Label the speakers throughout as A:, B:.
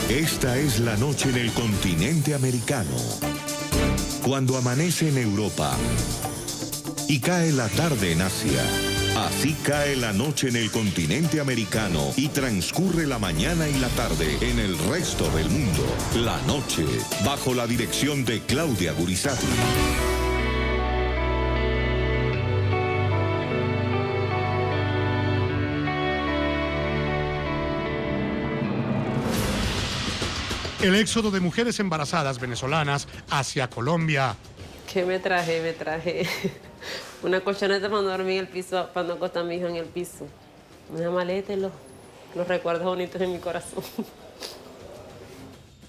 A: Esta es la noche en el continente americano. Cuando amanece en Europa y cae la tarde en Asia. Así cae la noche en el continente americano y transcurre la mañana y la tarde en el resto del mundo. La noche, bajo la dirección de Claudia Gurizati.
B: El éxodo de mujeres embarazadas venezolanas hacia Colombia.
C: ¿Qué me traje? Me traje una colchoneta para no dormir en el piso, para no acostar a mi hija en el piso. Una maleta y los recuerdos bonitos en mi corazón.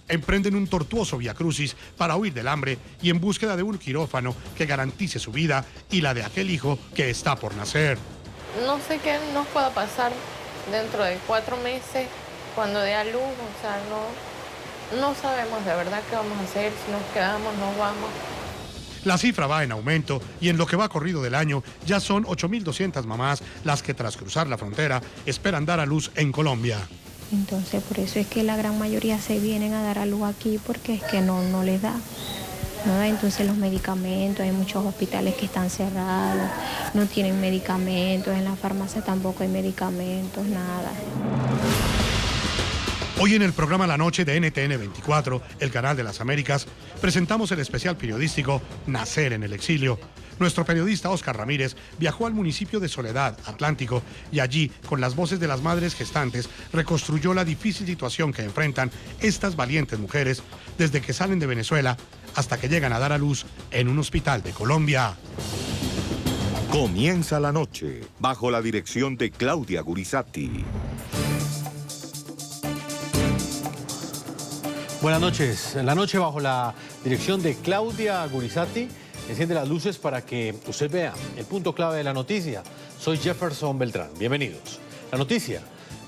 B: Emprenden un tortuoso viacrucis para huir del hambre y en búsqueda de un quirófano que garantice su vida y la de aquel hijo que está por nacer.
D: No sé qué nos pueda pasar dentro de 4 meses cuando dé a luz, o sea, no sabemos de verdad qué vamos a hacer, si nos quedamos, nos vamos.
B: La cifra va en aumento y en lo que va corrido del año ya son 8.200 mamás las que tras cruzar la frontera esperan dar a luz en Colombia.
E: Entonces por eso es que la gran mayoría se vienen a dar a luz aquí porque es que no les da. No da entonces los medicamentos, hay muchos hospitales que están cerrados, no tienen medicamentos, en la farmacia tampoco hay medicamentos, nada.
B: Hoy en el programa La Noche de NTN 24, el canal de las Américas, presentamos el especial periodístico Nacer en el Exilio. Nuestro periodista Oscar Ramírez viajó al municipio de Soledad, Atlántico, y allí, con las voces de las madres gestantes, reconstruyó la difícil situación que enfrentan estas valientes mujeres desde que salen de Venezuela hasta que llegan a dar a luz en un hospital de Colombia.
A: Comienza la noche, bajo la dirección de Claudia Gurizati.
F: Buenas noches. La noche bajo la dirección de Claudia Gurizati enciende las luces para que usted vea el punto clave de la noticia. Soy Jefferson Beltrán. Bienvenidos. La noticia: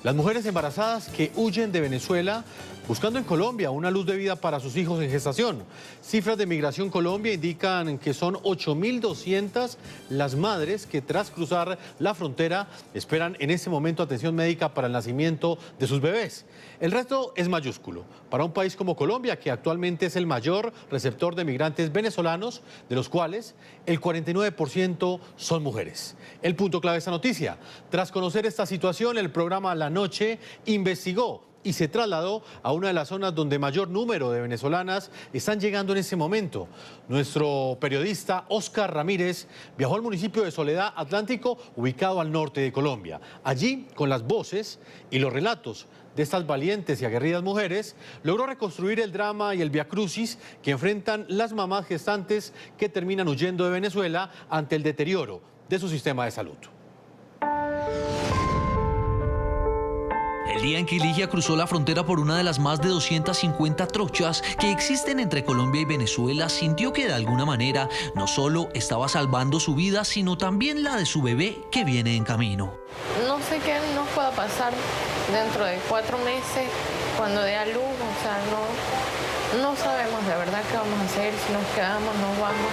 F: las mujeres embarazadas que huyen de Venezuela buscando en Colombia una luz de vida para sus hijos en gestación. Cifras de Migración Colombia indican que son 8.200 las madres que tras cruzar la frontera esperan en este momento atención médica para el nacimiento de sus bebés. El resto es mayúsculo para un país como Colombia, que actualmente es el mayor receptor de migrantes venezolanos, de los cuales el 49% son mujeres. El punto clave de esta noticia: tras conocer esta situación, el programa La Noche investigó y se trasladó a una de las zonas donde mayor número de venezolanas están llegando en ese momento. Nuestro periodista Oscar Ramírez viajó al municipio de Soledad, Atlántico, ubicado al norte de Colombia. Allí, con las voces y los relatos de estas valientes y aguerridas mujeres, logró reconstruir el drama y el viacrucis que enfrentan las mamás gestantes que terminan huyendo de Venezuela ante el deterioro de su sistema de salud.
G: El día en que Ligia cruzó la frontera por una de las más de 250 trochas que existen entre Colombia y Venezuela, sintió que de alguna manera no solo estaba salvando su vida, sino también la de su bebé que viene en camino.
D: No sé qué nos pueda pasar dentro de 4 meses cuando dé a luz, o sea, no sabemos de verdad qué vamos a hacer, si nos quedamos, nos vamos.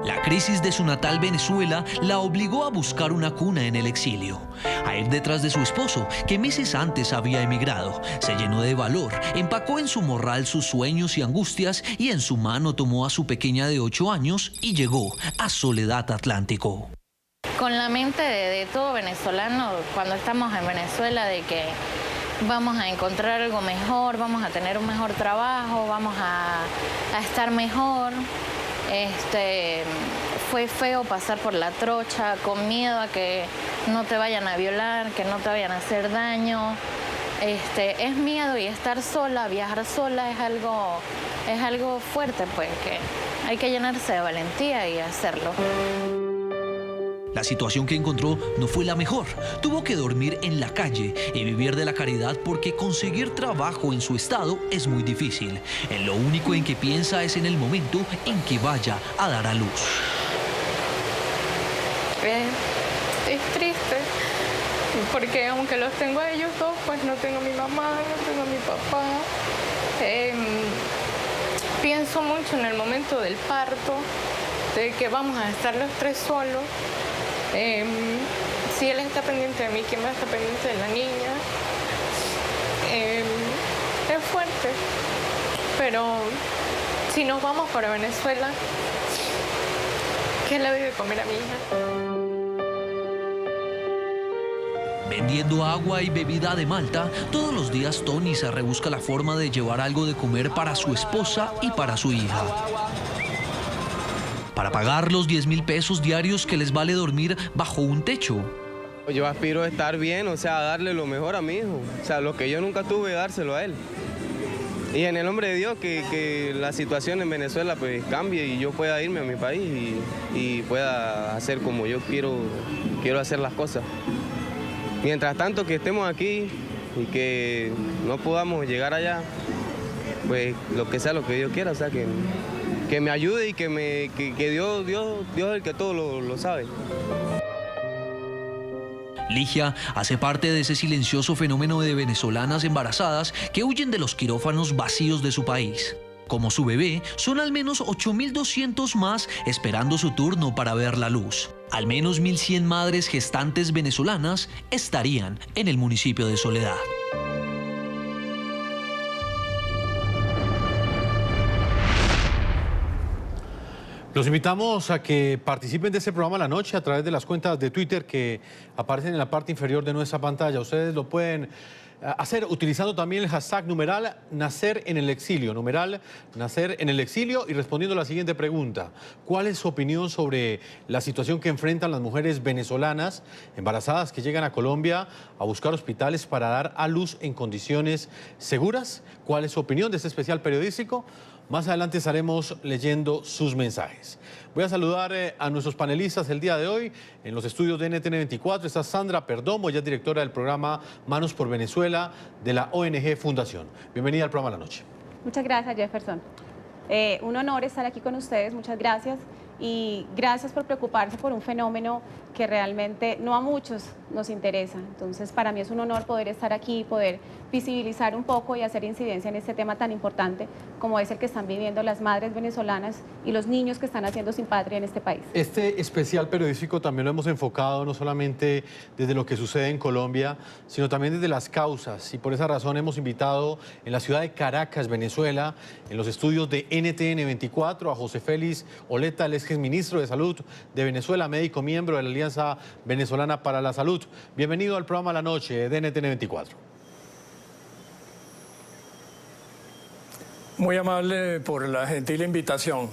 G: La crisis de su natal Venezuela la obligó a buscar una cuna en el exilio, a ir detrás de su esposo, que meses antes había emigrado. Se llenó de valor, empacó en su morral sus sueños y angustias y en su mano tomó a su pequeña de 8 años y llegó a Soledad, Atlántico.
D: Con la mente de todo venezolano, cuando estamos en Venezuela, de que vamos a encontrar algo mejor, vamos a tener un mejor trabajo, vamos a estar mejor. Fue feo pasar por la trocha, con miedo a que no te vayan a violar, que no te vayan a hacer daño. Es miedo, y estar sola, viajar sola es algo fuerte, pues, que hay que llenarse de valentía y hacerlo.
G: La situación que encontró no fue la mejor. Tuvo que dormir en la calle y vivir de la caridad porque conseguir trabajo en su estado es muy difícil. En lo único en que piensa es en el momento en que vaya a dar a luz.
D: Es triste, porque aunque los tengo a ellos dos, pues no tengo a mi mamá, no tengo a mi papá. Pienso mucho en el momento del parto, de que vamos a estar los 3 solos. Si él está pendiente de mí, ¿quién va a estar pendiente de la niña?
H: triste, pero si nos vamos para Venezuela, ¿qué le doy de comer a mi hija?
G: Vendiendo agua y bebida de Malta, todos los días Tony se rebusca la forma de llevar algo de comer para su esposa y para su hija. Para pagar los 10.000 pesos diarios que les vale dormir bajo un techo.
I: Yo aspiro a estar bien, o sea, a darle lo mejor a mi hijo. O sea, lo que yo nunca tuve, dárselo a él. Y en el nombre de Dios, que la situación en Venezuela pues cambie y yo pueda irme a mi país y pueda hacer como yo quiero hacer las cosas. Mientras tanto que estemos aquí y que no podamos llegar allá, pues lo que sea lo que Dios quiera, o sea, que me ayude y que Dios es el que todo lo sabe.
G: Ligia hace parte de ese silencioso fenómeno de venezolanas embarazadas que huyen de los quirófanos vacíos de su país. Como su bebé, son al menos 8.200 más esperando su turno para ver la luz. Al menos 1.100 madres gestantes venezolanas estarían en el municipio de Soledad.
F: Los invitamos a que participen de este programa La Noche a través de las cuentas de Twitter que aparecen en la parte inferior de nuestra pantalla. Ustedes lo pueden hacer utilizando también el hashtag numeral Nacer en el Exilio, numeral Nacer en el Exilio, y respondiendo a la siguiente pregunta: ¿cuál es su opinión sobre la situación que enfrentan las mujeres venezolanas embarazadas que llegan a Colombia a buscar hospitales para dar a luz en condiciones seguras? ¿Cuál es su opinión de este especial periodístico? Más adelante estaremos leyendo sus mensajes. Voy a saludar a nuestros panelistas el día de hoy. En los estudios de NTN 24 está Sandra Perdomo, ella es directora del programa Manos por Venezuela de la ONG Fundación. Bienvenida al programa La Noche.
J: Muchas gracias, Jefferson. Un honor estar aquí con ustedes, muchas gracias. Y gracias por preocuparse por un fenómeno que realmente no a muchos nos interesa. Entonces, para mí es un honor poder estar aquí, poder visibilizar un poco y hacer incidencia en este tema tan importante como es el que están viviendo las madres venezolanas y los niños que están haciendo sin patria en este país.
F: Este especial periodístico también lo hemos enfocado no solamente desde lo que sucede en Colombia, sino también desde las causas, y por esa razón hemos invitado en la ciudad de Caracas, Venezuela, en los estudios de NTN 24 a José Félix Oleta, el exministro de Salud de Venezuela, médico miembro de la Alianza Venezolana para la Salud. Bienvenido al programa La Noche de NTN 24.
K: Muy amable por la gentil invitación.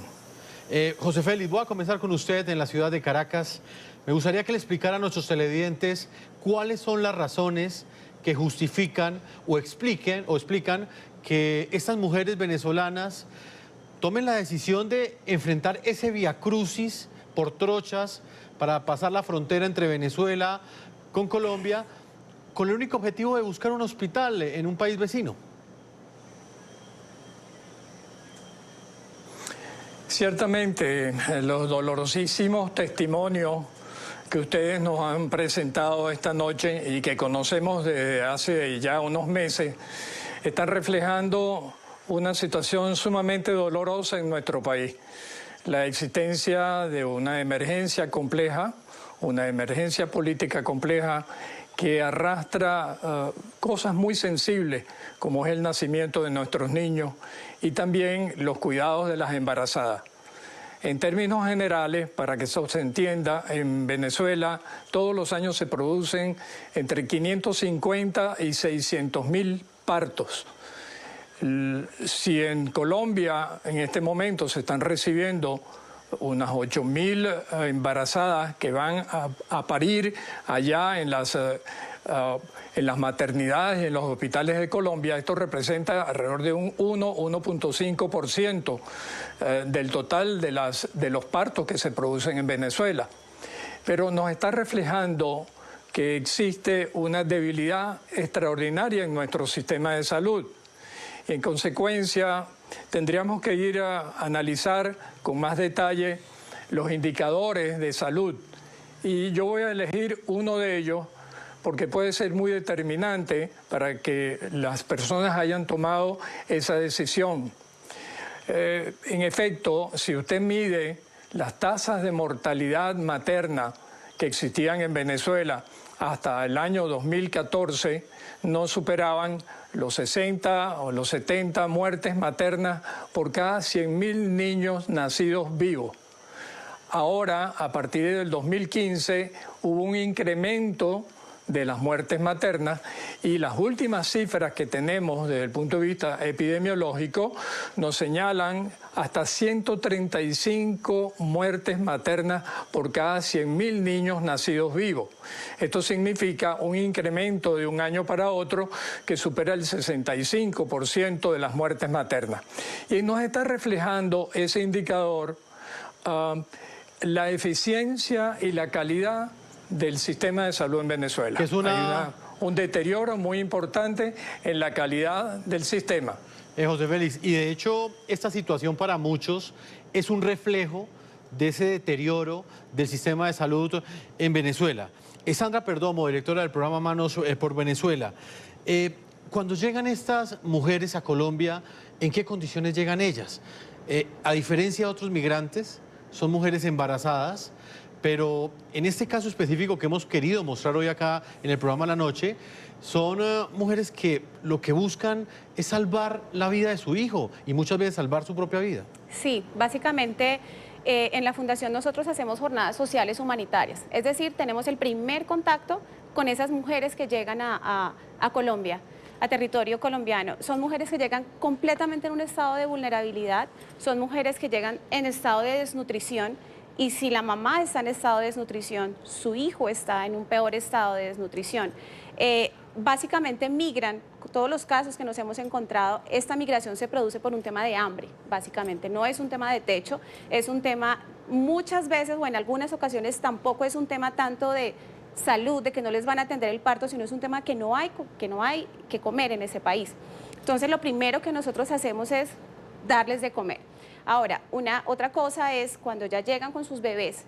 F: José Félix, voy a comenzar con usted en la ciudad de Caracas. Me gustaría que le explicara a nuestros televidentes cuáles son las razones que justifican o explican que estas mujeres venezolanas tomen la decisión de enfrentar ese viacrucis por trochas para pasar la frontera entre Venezuela con Colombia con el único objetivo de buscar un hospital en un país vecino.
K: Ciertamente, los dolorosísimos testimonios que ustedes nos han presentado esta noche y que conocemos desde hace ya unos meses, están reflejando una situación sumamente dolorosa en nuestro país. La existencia de una emergencia compleja, una emergencia política compleja que arrastra cosas muy sensibles, como es el nacimiento de nuestros niños y también los cuidados de las embarazadas. En términos generales, para que eso se entienda, en Venezuela todos los años se producen entre 550 y 600.000 partos. Si en Colombia en este momento se están recibiendo unas 8.000 embarazadas que van a parir allá en las maternidades y en los hospitales de Colombia, esto representa alrededor de un 1.5% del total de los partos que se producen en Venezuela. Pero nos está reflejando que existe una debilidad extraordinaria en nuestro sistema de salud. Y en consecuencia, tendríamos que ir a analizar con más detalle los indicadores de salud. Y yo voy a elegir uno de ellos porque puede ser muy determinante para que las personas hayan tomado esa decisión. En efecto, si usted mide las tasas de mortalidad materna que existían en Venezuela hasta el año 2014 no superaban los 60 o los 70 muertes maternas por cada 100.000 niños nacidos vivos. Ahora, a partir del 2015, hubo un incremento de las muertes maternas y las últimas cifras que tenemos desde el punto de vista epidemiológico nos señalan hasta 135 muertes maternas por cada 100.000 niños nacidos vivos. Esto significa un incremento de un año para otro que supera el 65% de las muertes maternas. Y nos está reflejando ese indicador la eficiencia y la calidad del sistema de salud en Venezuela.
F: Es
K: Hay un deterioro muy importante en la calidad del sistema.
F: José Félix, y de hecho esta situación para muchos es un reflejo de ese deterioro del sistema de salud en Venezuela. Sandra Perdomo, directora del programa Manos por Venezuela. Cuando llegan estas mujeres a Colombia, ¿en qué condiciones llegan ellas? A diferencia de otros migrantes, son mujeres embarazadas, pero en este caso específico que hemos querido mostrar hoy acá en el programa La Noche, son mujeres que lo que buscan es salvar la vida de su hijo y muchas veces salvar su propia vida.
J: Sí, básicamente en la Fundación nosotros hacemos jornadas sociales humanitarias, es decir, tenemos el primer contacto con esas mujeres que llegan a Colombia, a territorio colombiano. Son mujeres que llegan completamente en un estado de vulnerabilidad, son mujeres que llegan en estado de desnutrición. Y si la mamá está en estado de desnutrición, su hijo está en un peor estado de desnutrición. Básicamente migran, todos los casos que nos hemos encontrado, esta migración se produce por un tema de hambre, básicamente. No es un tema de techo, es un tema muchas veces o en algunas ocasiones tampoco es un tema tanto de salud, de que no les van a atender el parto, sino es un tema que no hay que comer en ese país. Entonces lo primero que nosotros hacemos es darles de comer. Ahora, otra cosa es cuando ya llegan con sus bebés,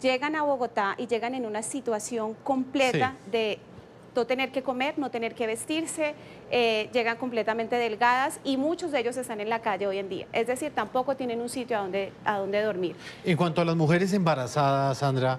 J: llegan a Bogotá y llegan en una situación completa de no tener que comer, no tener que vestirse, llegan completamente delgadas y muchos de ellos están en la calle hoy en día. Es decir, tampoco tienen un sitio a donde dormir.
F: En cuanto a las mujeres embarazadas, Sandra,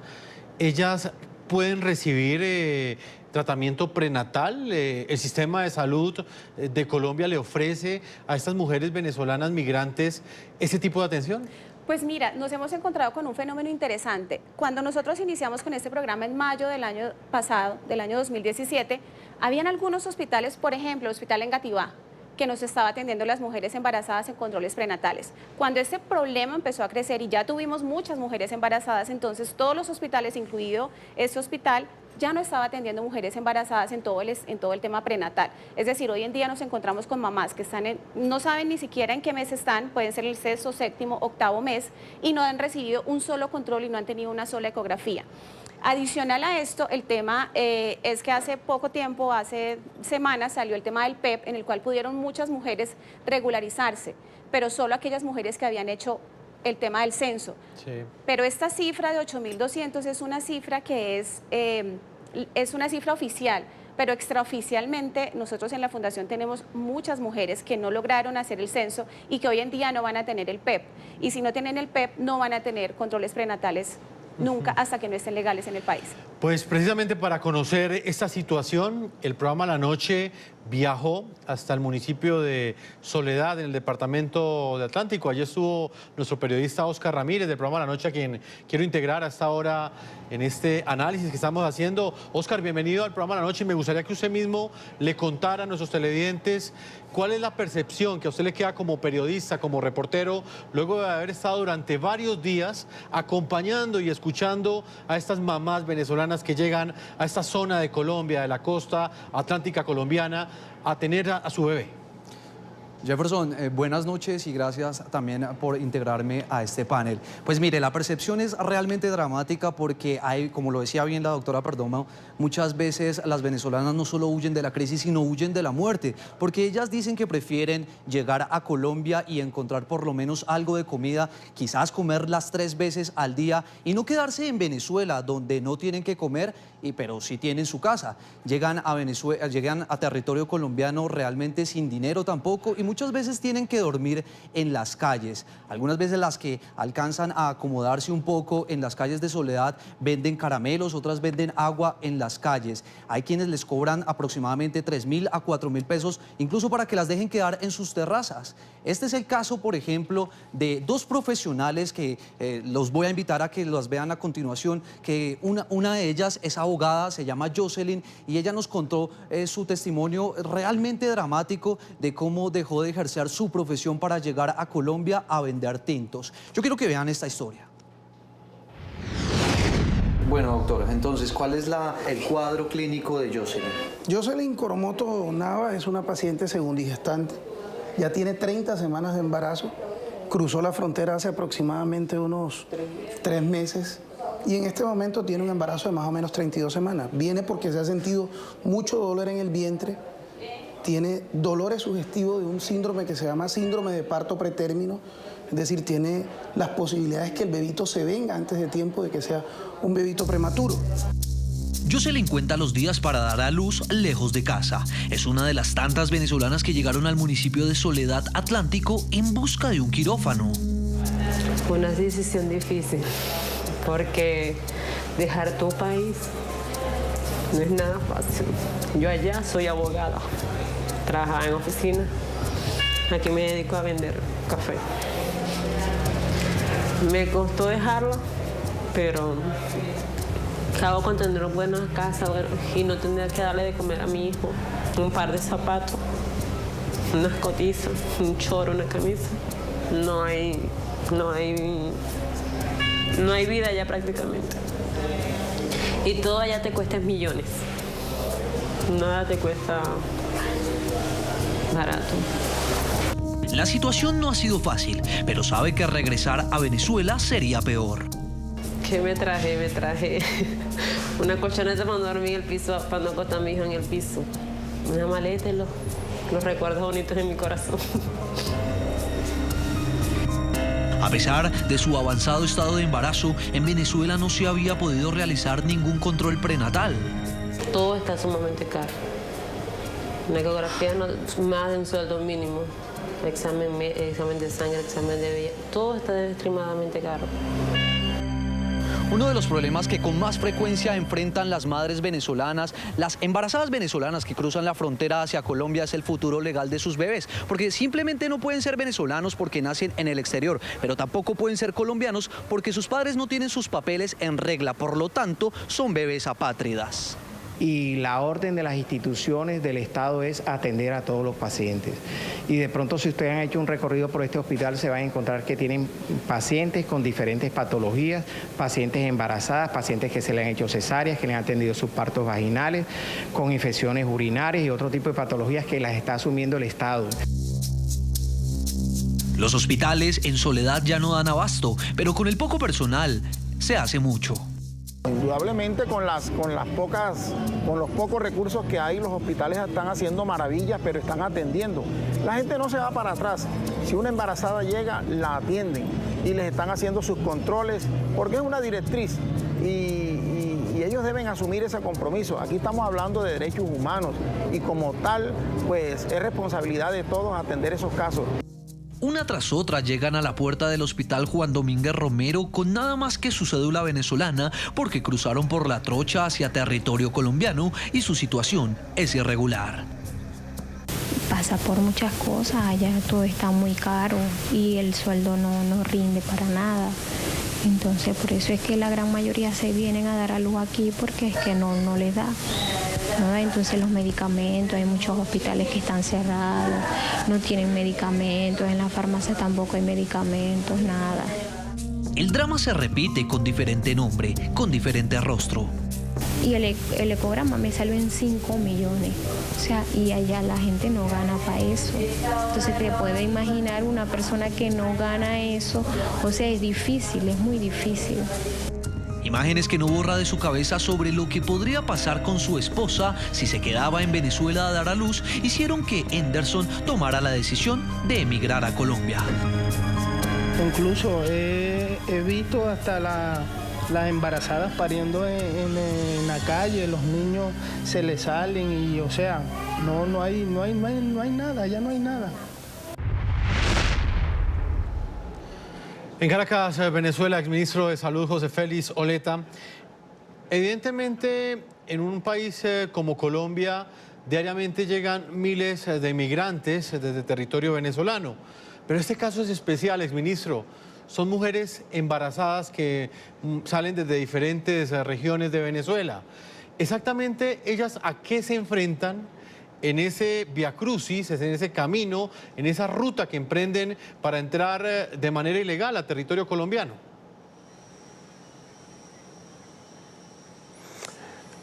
F: ellas pueden recibir tratamiento prenatal. El sistema de salud de Colombia le ofrece a estas mujeres venezolanas migrantes ese tipo de atención.
J: Pues mira, nos hemos encontrado con un fenómeno interesante. Cuando nosotros iniciamos con este programa en mayo del año pasado, del año 2017, habían algunos hospitales, por ejemplo, el hospital en Gativá, que nos estaba atendiendo las mujeres embarazadas en controles prenatales. Cuando este problema empezó a crecer y ya tuvimos muchas mujeres embarazadas, entonces todos los hospitales, incluido este hospital, ya no estaba atendiendo mujeres embarazadas en todo el tema prenatal. Es decir, hoy en día nos encontramos con mamás que no saben ni siquiera en qué mes están, pueden ser el sexto, séptimo, octavo mes, y no han recibido un solo control y no han tenido una sola ecografía. Adicional a esto, el tema es que hace poco tiempo, hace semanas, salió el tema del PEP, en el cual pudieron muchas mujeres regularizarse, pero solo aquellas mujeres que habían hecho el tema del censo. Sí. Pero esta cifra de 8.200 es una cifra que es una cifra oficial, pero extraoficialmente nosotros en la Fundación tenemos muchas mujeres que no lograron hacer el censo y que hoy en día no van a tener el PEP. Y si no tienen el PEP, no van a tener controles prenatales nunca hasta que no estén legales en el país.
F: Pues precisamente para conocer esta situación, el programa La Noche viajó hasta el municipio de Soledad, en el departamento de Atlántico. Allí estuvo nuestro periodista Oscar Ramírez del programa La Noche, a quien quiero integrar hasta ahora en este análisis que estamos haciendo. Oscar, bienvenido al programa La Noche. Me gustaría que usted mismo le contara a nuestros televidentes cuál es la percepción que a usted le queda como periodista, como reportero, luego de haber estado durante varios días acompañando y escuchando a estas mamás venezolanas que llegan a esta zona de Colombia, de la costa atlántica colombiana, a tener a su bebé.
L: Jefferson, buenas noches y gracias también por integrarme a este panel. Pues mire, la percepción es realmente dramática porque hay, como lo decía bien la doctora Perdomo, muchas veces las venezolanas no solo huyen de la crisis, sino huyen de la muerte, porque ellas dicen que prefieren llegar a Colombia y encontrar por lo menos algo de comida, quizás comerlas 3 veces al día y no quedarse en Venezuela, donde no tienen que comer, pero sí tienen su casa. Llegan a Venezuela, llegan a territorio colombiano realmente sin dinero tampoco y muchas veces tienen que dormir en las calles. Algunas veces las que alcanzan a acomodarse un poco en las calles de Soledad venden caramelos, otras venden agua en las calles. Hay quienes les cobran aproximadamente 3.000 a 4.000 pesos, incluso para que las dejen quedar en sus terrazas. Este es el caso, por ejemplo, de dos profesionales que los voy a invitar a que las vean a continuación, que una de ellas es abogada, se llama Jocelyn, y ella nos contó su testimonio realmente dramático de cómo dejó de ejercer su profesión para llegar a Colombia a vender tintos. Yo quiero que vean esta historia. Bueno, doctor, entonces, ¿cuál es el cuadro clínico de Jocelyn?
M: Jocelyn Coromoto Nava es una paciente segunddigestante. Ya tiene 30 semanas de embarazo. Cruzó la frontera hace aproximadamente unos 3 meses. Y en este momento tiene un embarazo de más o menos 32 semanas. Viene porque se ha sentido mucho dolor en el vientre. Tiene dolores sugestivos de un síndrome que se llama síndrome de parto pretérmino. Es decir, tiene las posibilidades que el bebito se venga antes de tiempo, de que sea un bebito prematuro.
G: Jocelyn cuenta los días para dar a luz lejos de casa. Es una de las tantas venezolanas que llegaron al municipio de Soledad Atlántico en busca de un quirófano.
C: Fue una decisión difícil, porque dejar tu país no es nada fácil. Yo allá soy abogada, trabajaba en oficina, aquí me dedico a vender café. Me costó dejarlo, pero acabo con tener una buena casa y no tener que darle de comer a mi hijo, un par de zapatos, unas cotizas, un choro, una camisa. No hay vida allá prácticamente. Y todo allá te cuesta millones. Nada te cuesta barato.
G: La situación no ha sido fácil, pero sabe que regresar a Venezuela sería peor.
C: ¿Qué me traje? Me traje una colchoneta para no dormir en el piso, para no acostar a mi hijo en el piso. Una maleta y los recuerdos bonitos en mi corazón.
G: A pesar de su avanzado estado de embarazo, en Venezuela no se había podido realizar ningún control prenatal.
C: Todo está sumamente caro. Una ecografía más de un sueldo mínimo. Examen de sangre, examen de VIH. Todo está extremadamente caro.
L: Uno de los problemas que con más frecuencia enfrentan las madres venezolanas, las embarazadas venezolanas que cruzan la frontera hacia Colombia, es el futuro legal de sus bebés, porque simplemente no pueden ser venezolanos porque nacen en el exterior, pero tampoco pueden ser colombianos porque sus padres no tienen sus papeles en regla, por lo tanto son bebés apátridas.
N: Y la orden de las instituciones del Estado es atender a todos los pacientes. Y de pronto, si ustedes han hecho un recorrido por este hospital, se van a encontrar que tienen pacientes con diferentes patologías, pacientes embarazadas, pacientes que se le han hecho cesáreas, que le han atendido sus partos vaginales, con infecciones urinarias y otro tipo de patologías que las está asumiendo el Estado.
G: Los hospitales en Soledad ya no dan abasto, pero con el poco personal se hace mucho.
O: Indudablemente con los pocos recursos que hay, los hospitales están haciendo maravillas, pero están atendiendo. La gente no se va para atrás. Si una embarazada llega, la atienden y les están haciendo sus controles, porque es una directriz y ellos deben asumir ese compromiso. Aquí estamos hablando de derechos humanos y como tal, pues es responsabilidad de todos atender esos casos.
G: Una tras otra llegan a la puerta del Hospital Juan Domínguez Romero con nada más que su cédula venezolana porque cruzaron por la trocha hacia territorio colombiano y su situación es irregular.
E: Pasa por muchas cosas, allá todo está muy caro y el sueldo no rinde para nada. Entonces por eso es que la gran mayoría se vienen a dar a luz aquí porque es que no les da. ¿No? Entonces los medicamentos, hay muchos hospitales que están cerrados, no tienen medicamentos, en la farmacia tampoco hay medicamentos, nada.
G: El drama se repite con diferente nombre, con diferente rostro.
E: Y el ecograma me salió en 5 millones, o sea, y allá la gente no gana para eso. Entonces te puedes imaginar una persona que no gana eso, o sea, es difícil, es muy difícil.
G: Imágenes que no borra de su cabeza sobre lo que podría pasar con su esposa si se quedaba en Venezuela a dar a luz, hicieron que Henderson tomara la decisión de emigrar a Colombia.
P: Incluso he visto hasta las embarazadas pariendo en la calle, los niños se les salen y, o sea, no hay nada, ya no hay nada.
F: En Caracas, Venezuela, exministro de Salud José Félix Oleta. Evidentemente, en un país como Colombia, diariamente llegan miles de inmigrantes desde territorio venezolano. Pero este caso es especial, exministro. Son mujeres embarazadas que salen desde diferentes regiones de Venezuela. Exactamente, ¿ellas a qué se enfrentan en ese viacrucis, en ese camino, en esa ruta que emprenden para entrar de manera ilegal a territorio colombiano?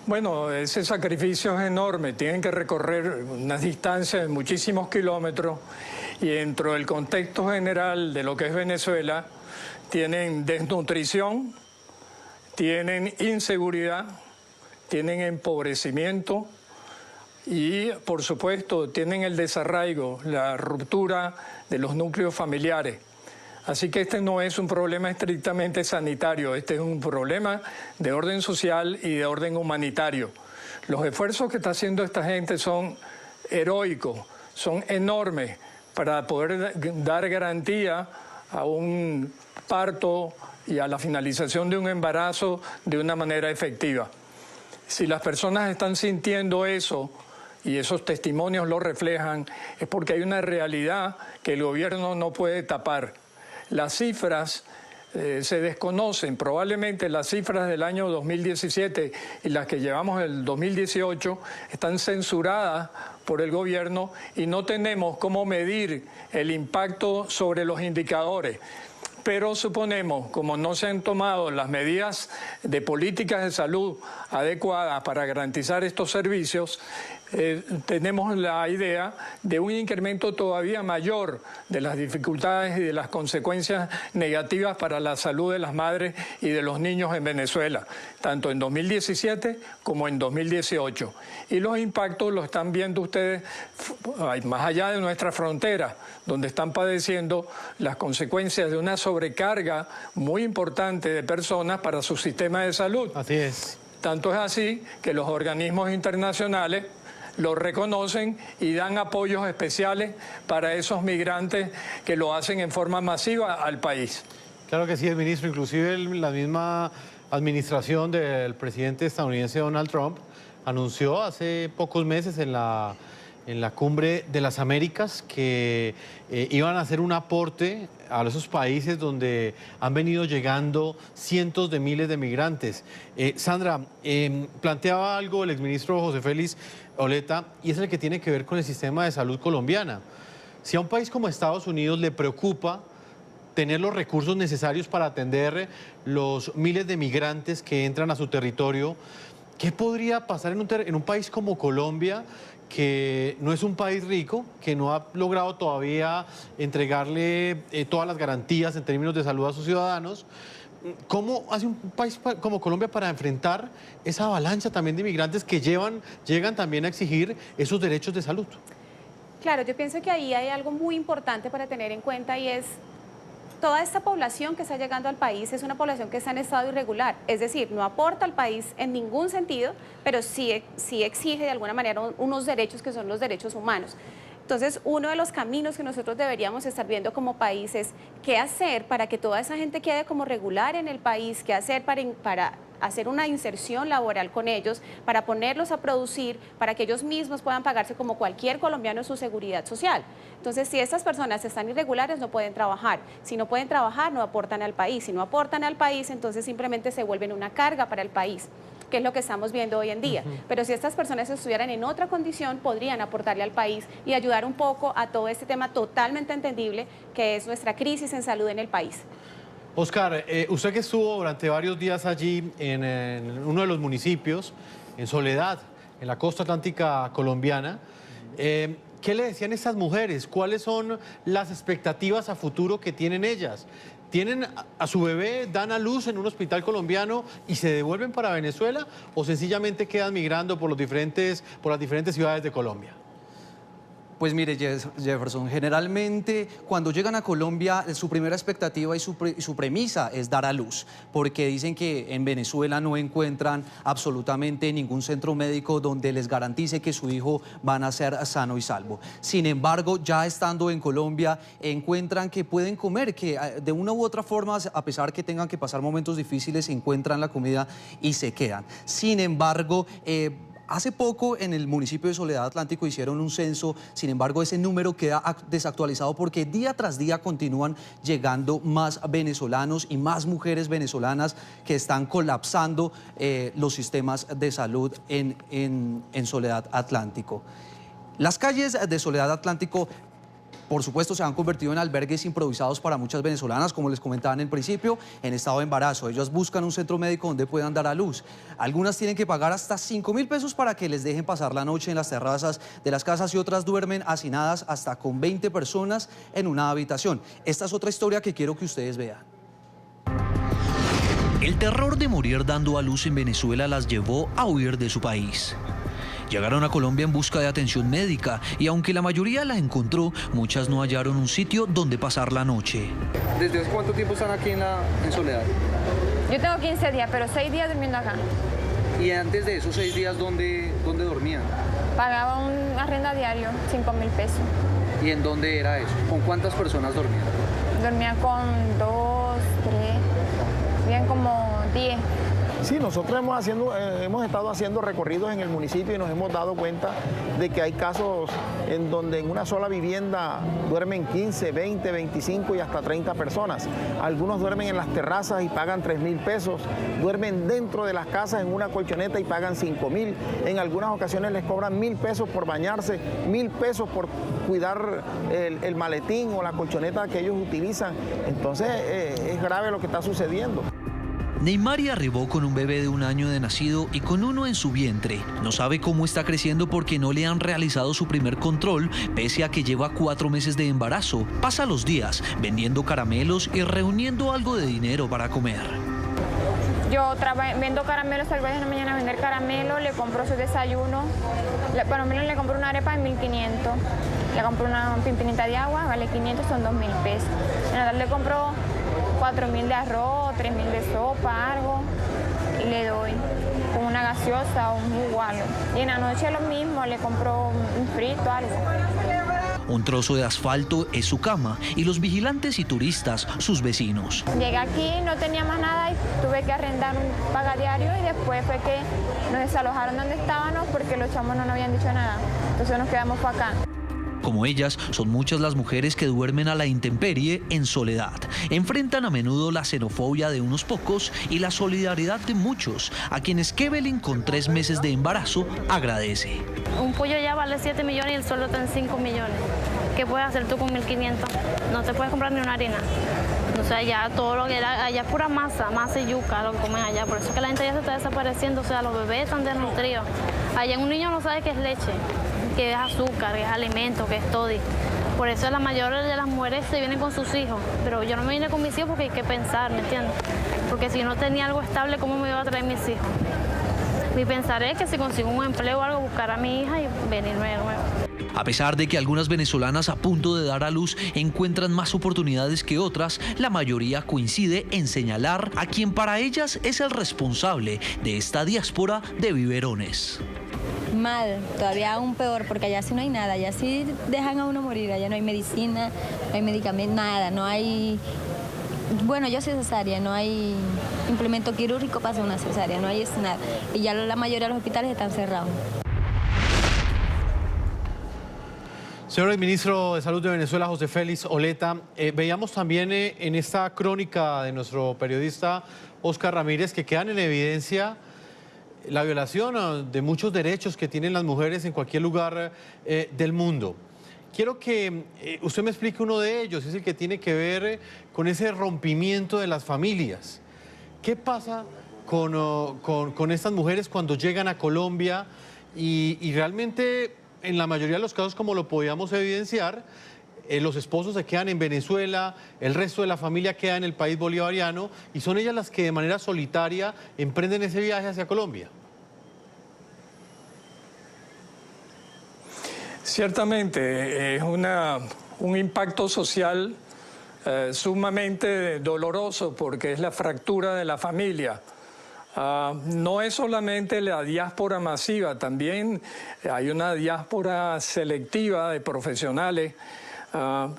K: Bueno, ese sacrificio es enorme, tienen que recorrer unas distancias de muchísimos kilómetros y dentro del contexto general de lo que es Venezuela, tienen desnutrición, tienen inseguridad, tienen empobrecimiento y, por supuesto, tienen el desarraigo, la ruptura de los núcleos familiares. Así que este no es un problema estrictamente sanitario, este es un problema de orden social y de orden humanitario. Los esfuerzos que está haciendo esta gente son heroicos, son enormes para poder dar garantía a un parto y a la finalización de un embarazo de una manera efectiva. Si las personas están sintiendo eso, y esos testimonios lo reflejan, es porque hay una realidad que el gobierno no puede tapar. Las cifras se desconocen, probablemente las cifras del año 2017 y las que llevamos el 2018 están censuradas por el gobierno y no tenemos cómo medir el impacto sobre los indicadores. Pero suponemos, como no se han tomado las medidas de políticas de salud adecuadas para garantizar estos servicios, tenemos la idea de un incremento todavía mayor de las dificultades y de las consecuencias negativas para la salud de las madres y de los niños en Venezuela, tanto en 2017 como en 2018. Y los impactos los están viendo ustedes más allá de nuestra frontera, donde están padeciendo las consecuencias de una sobrecarga muy importante de personas para su sistema de salud.
F: Así es.
K: Tanto es así que los organismos internacionales lo reconocen y dan apoyos especiales para esos migrantes que lo hacen en forma masiva al país.
F: Claro que sí, ministro. Inclusive la misma administración del presidente estadounidense Donald Trump anunció hace pocos meses en la Cumbre de las Américas que iban a hacer un aporte a esos países donde han venido llegando cientos de miles de migrantes. Sandra, planteaba algo el exministro José Félix Oleta, y es el que tiene que ver con el sistema de salud colombiana. Si a un país como Estados Unidos le preocupa tener los recursos necesarios para atender los miles de migrantes que entran a su territorio, ¿qué podría pasar en un país como Colombia, que no es un país rico, que no ha logrado todavía entregarle todas las garantías en términos de salud a sus ciudadanos? ¿Cómo hace un país como Colombia para enfrentar esa avalancha también de inmigrantes que llegan también a exigir esos derechos de salud?
J: Claro, yo pienso que ahí hay algo muy importante para tener en cuenta y es toda esta población que está llegando al país es una población que está en estado irregular, es decir, no aporta al país en ningún sentido, pero sí exige de alguna manera unos derechos que son los derechos humanos. Entonces, uno de los caminos que nosotros deberíamos estar viendo como país es qué hacer para que toda esa gente quede como regular en el país, qué hacer para hacer una inserción laboral con ellos, para ponerlos a producir, para que ellos mismos puedan pagarse como cualquier colombiano su seguridad social. Entonces, si estas personas están irregulares, no pueden trabajar. Si no pueden trabajar, no aportan al país. Si no aportan al país, entonces simplemente se vuelven una carga para el país, que es lo que estamos viendo hoy en día. Pero si estas personas estuvieran en otra condición, podrían aportarle al país y ayudar un poco a todo este tema totalmente entendible que es nuestra crisis en salud en el país.
F: Oscar, usted que estuvo durante varios días allí en uno de los municipios, en Soledad, en la costa atlántica colombiana, ¿qué le decían estas mujeres? ¿Cuáles son las expectativas a futuro que tienen ellas? ¿Tienen a su bebé, dan a luz en un hospital colombiano y se devuelven para Venezuela o sencillamente quedan migrando por las diferentes ciudades de Colombia?
L: Pues mire, Jefferson, generalmente cuando llegan a Colombia su primera expectativa y su premisa es dar a luz, porque dicen que en Venezuela no encuentran absolutamente ningún centro médico donde les garantice que su hijo va a nacer sano y salvo. Sin embargo, ya estando en Colombia encuentran que pueden comer, que de una u otra forma, a pesar que tengan que pasar momentos difíciles, encuentran la comida y se quedan. Sin embargo, hace poco en el municipio de Soledad Atlántico hicieron un censo, sin embargo ese número queda desactualizado porque día tras día continúan llegando más venezolanos y más mujeres venezolanas que están colapsando los sistemas de salud en Soledad Atlántico. Las calles de Soledad Atlántico, por supuesto, se han convertido en albergues improvisados para muchas venezolanas, como les comentaba en el principio, en estado de embarazo. Ellas buscan un centro médico donde puedan dar a luz. Algunas tienen que pagar hasta 5.000 pesos para que les dejen pasar la noche en las terrazas de las casas y otras duermen hacinadas hasta con 20 personas en una habitación. Esta es otra historia que quiero que ustedes vean.
G: El terror de morir dando a luz en Venezuela las llevó a huir de su país. Llegaron a Colombia en busca de atención médica y aunque la mayoría la encontró, muchas no hallaron un sitio donde pasar la noche.
Q: ¿Desde hace cuánto tiempo están aquí en Soledad?
R: Yo tengo 15 días, pero 6 días durmiendo acá.
Q: ¿Y antes de esos 6 días dónde dormían?
R: Pagaba un arriendo diario, 5.000 pesos.
Q: ¿Y en dónde era eso? ¿Con cuántas personas dormían?
R: Dormía con 2, 3, bien como 10.
O: Sí, nosotros hemos estado haciendo recorridos en el municipio y nos hemos dado cuenta de que hay casos en donde en una sola vivienda duermen 15, 20, 25 y hasta 30 personas. Algunos duermen en las terrazas y pagan 3.000 pesos, duermen dentro de las casas en una colchoneta y pagan 5.000. En algunas ocasiones les cobran 1.000 pesos por bañarse, 1.000 pesos por cuidar el maletín o la colchoneta que ellos utilizan. Entonces es grave lo que está sucediendo.
G: Neymari arribó con un bebé de 1 año de nacido y con uno en su vientre. No sabe cómo está creciendo porque no le han realizado su primer control, pese a que lleva 4 meses de embarazo. Pasa los días vendiendo caramelos y reuniendo algo de dinero para comer.
R: Yo vendo caramelos, salgo de la mañana a vender caramelos, le compro su desayuno. Para mí le compro una arepa de 1.500. Le compro una pimpinita de agua, vale 500, son 2.000 pesos. En la tarde le compro 4.000 de arroz, 3.000 de sopa, algo, y le doy con una gaseosa o un jugo, algo. Y en la noche lo mismo, le compro un frito, algo.
G: Un trozo de asfalto es su cama y los vigilantes y turistas sus vecinos.
R: Llegué aquí, no tenía más nada y tuve que arrendar un pagadiario y después fue que nos desalojaron donde estábamos porque los chamos no nos habían dicho nada. Entonces nos quedamos por acá.
G: Como ellas, son muchas las mujeres que duermen a la intemperie en soledad. Enfrentan a menudo la xenofobia de unos pocos y la solidaridad de muchos, a quienes Kevin, con 3 meses de embarazo, agradece.
S: Un pollo ya vale 7 millones y el sueldo está en 5 millones. ¿Qué puedes hacer tú con 1.500? No te puedes comprar ni una harina. O sea, ya todo lo que era, allá es pura masa y yuca lo que comen allá. Por eso es que la gente ya se está desapareciendo. O sea, los bebés están desnutridos. Allá un niño no sabe qué es leche, que es azúcar, que es alimento, que es todo. Por eso la mayoría de las mujeres se vienen con sus hijos. Pero yo no me vine con mis hijos porque hay que pensar, ¿me entiendes? Porque si no tenía algo estable, ¿cómo me iba a traer mis hijos? Mi pensar es que si consigo un empleo o algo, buscar a mi hija y venirme de nuevo.
G: A pesar de que algunas venezolanas a punto de dar a luz encuentran más oportunidades que otras, la mayoría coincide en señalar a quien para ellas es el responsable de esta diáspora de biberones.
T: Mal, todavía aún peor, porque allá sí no hay nada, allá sí dejan a uno morir, allá no hay medicina, no hay medicamento, nada, no hay... Bueno, yo soy cesárea, no hay implemento quirúrgico para hacer una cesárea, no hay nada. Y ya la mayoría de los hospitales están cerrados.
F: Señor ministro de Salud de Venezuela, José Félix Oleta, veíamos también en esta crónica de nuestro periodista Oscar Ramírez que quedan en evidencia la violación de muchos derechos que tienen las mujeres en cualquier lugar del mundo. Quiero que usted me explique uno de ellos, es el que tiene que ver con ese rompimiento de las familias. ¿Qué pasa con estas mujeres cuando llegan a Colombia y realmente, en la mayoría de los casos, como lo podíamos evidenciar, los esposos se quedan en Venezuela, el resto de la familia queda en el país bolivariano y son ellas las que de manera solitaria emprenden ese viaje hacia Colombia?
K: Ciertamente es un impacto social sumamente doloroso porque es la fractura de la familia. No es solamente la diáspora masiva, también hay una diáspora selectiva de profesionales,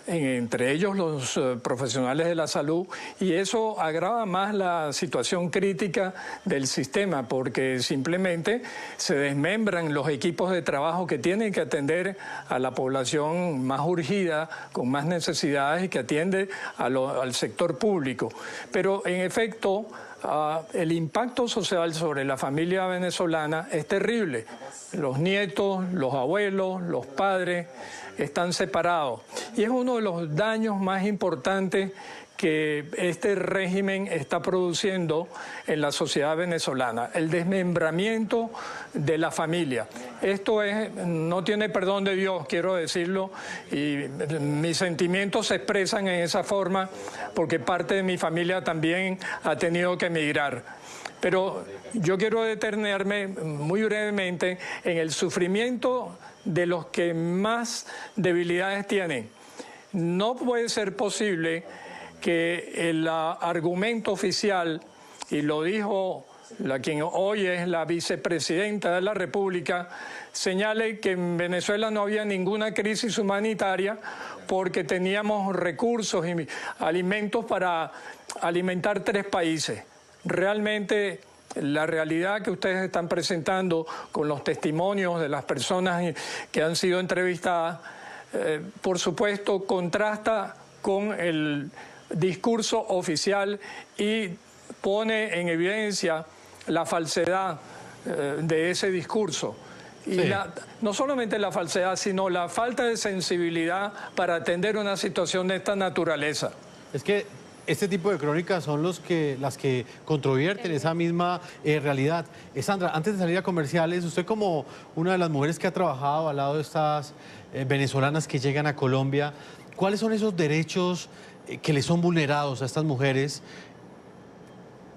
K: entre ellos los profesionales de la salud, y eso agrava más la situación crítica del sistema porque simplemente se desmembran los equipos de trabajo que tienen que atender a la población más urgida, con más necesidades y que atiende al sector público. Pero en efecto, el impacto social sobre la familia venezolana es terrible. Los nietos, los abuelos, los padres están separados. Y es uno de los daños más importantes que este régimen está produciendo en la sociedad venezolana, el desmembramiento de la familia. Esto no tiene perdón de Dios, quiero decirlo, y mis sentimientos se expresan en esa forma porque parte de mi familia también ha tenido que emigrar. Pero yo quiero detenerme muy brevemente en el sufrimiento de los que más debilidades tienen. No puede ser posible que el argumento oficial, y lo dijo quien hoy es la vicepresidenta de la República, señale que en Venezuela no había ninguna crisis humanitaria porque teníamos recursos y alimentos para alimentar 3 países. Realmente la realidad que ustedes están presentando con los testimonios de las personas que han sido entrevistadas, por supuesto, contrasta con el discurso oficial y pone en evidencia la falsedad de ese discurso. Y sí, no solamente la falsedad, sino la falta de sensibilidad para atender una situación de esta naturaleza.
F: Es que este tipo de crónicas son las que controvierten esa misma realidad. Sandra, antes de salir a comerciales, usted como una de las mujeres que ha trabajado al lado de estas venezolanas que llegan a Colombia, ¿cuáles son esos derechos que les son vulnerados a estas mujeres